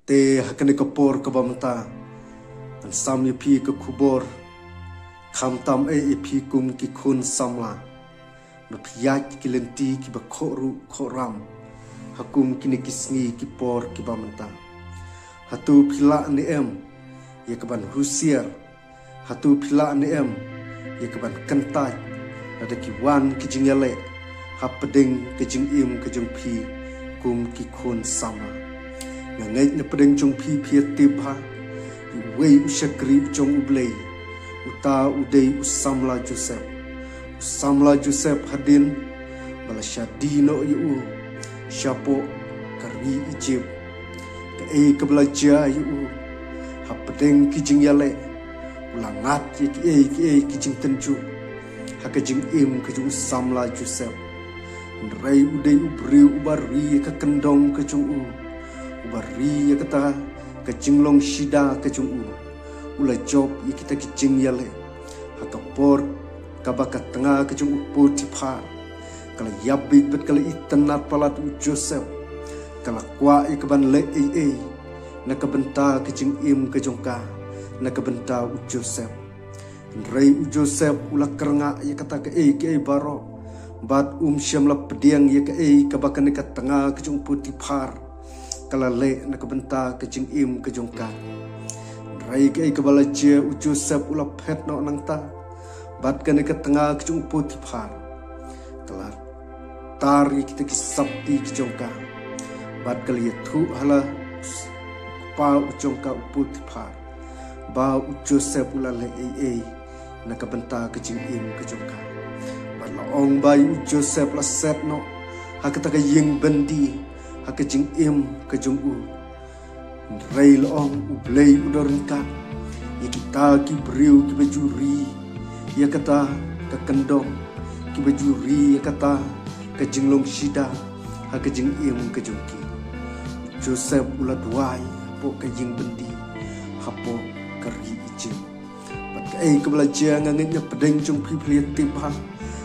te hakane kapor kabamta an sam pi ke kubor kham tam e pi kum ki khun samla no piyat ki lenti ki ba khoru khoram hakum kini kisngi ki por ki bamta hatu phila ni em ye kaban husiar hatu phila ni em ye kaban kantai ada ki wan ki jingale hapding ki jing im ki jung pi kum ki khun sama ngai na pedeng jung pi pi tibha wei ushakri jong ublei uta udei usamla Joseph hadin bala shadino yu shapo kari Egypt ke e kablaja yu hapdeng ki jing yale ulangat ki jing tenju hakajing im ke usamla Joseph Rai udai ubri ubari ke kendong ke jung ubari kata ke jinglong shida ke jung ula job kita ke jing yale hakapor kabaka tengah ke jung Potifar kala yabik bet kala itenat palat Joseph kala kwa ikaban le na kabenta ke jing im ke jongka na kabenta Joseph Rai Joseph ula kerenga kata ke baro bat syamla pediang ye ke kabakan ke tengah ke jung Potifar kala le na kabenta ke jing im ke jongka rai ke kabala je Joseph ula phet no nang ta bat kan ke tengah ke jung Potifar kala tari kita ki sabti ke jongka bat kali thu hala pa jongka Potifar ba Joseph ula le na kabenta ke jing im ke jongka ong bai Joseph la set no hakata ka ying bendi hakajing im ka jung rail ong ublei udornka yikita ki briu ki bajuri yakata ka kendong ki bajuri yakata ka jinglong shida hakajing im ka jungki Joseph ula duai po ka ying bendi hapo kari ijim bat ka ka belajar ngangnya pedeng jung pipli tibha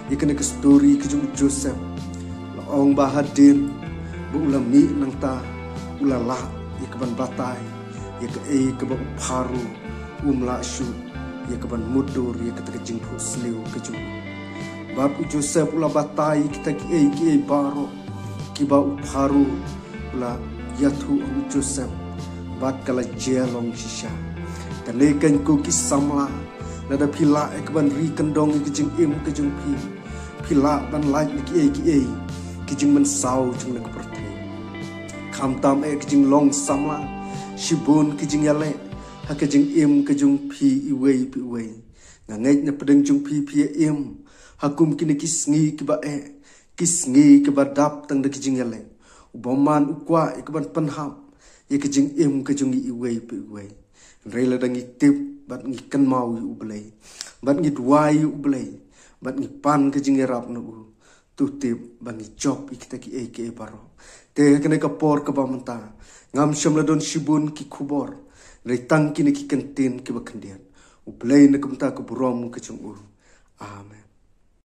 ikan ke story ke Joseph laong bahadin bu ulami nang ta ulala ikaban batai ke ba paru umla shu ikaban mudur ke jing sliu ke jung bab Joseph ula batai kita ke baro ki ba paru ula yathu Joseph bat kala jelong shisha kalekan ku ki samla nada pila ikaban ri kendong ke jing im ke jung pi pila ban laj ki jing men sau jing na kaperte kham tam ki jing long samla shibun ki jing yale ha ki jing im ki jung pi iwei ngai na pedeng jung pi im hakum ki ne kisngi ki ba kisngi ki ba dap tang de ki jing yale uboman ukwa ikban panham ki jing im ki jung iwei rela dangi tip bat ngi kan mau ublei bat ngi duai ublei bat ngi pan ke jing rap no tutip bangi job kita ki baro te kene ka por ka bamta ngam shamla don shibun ki khubor reitang ki ne ki kantin ki bakandian ublei ne kumta ka burom ke chung amen.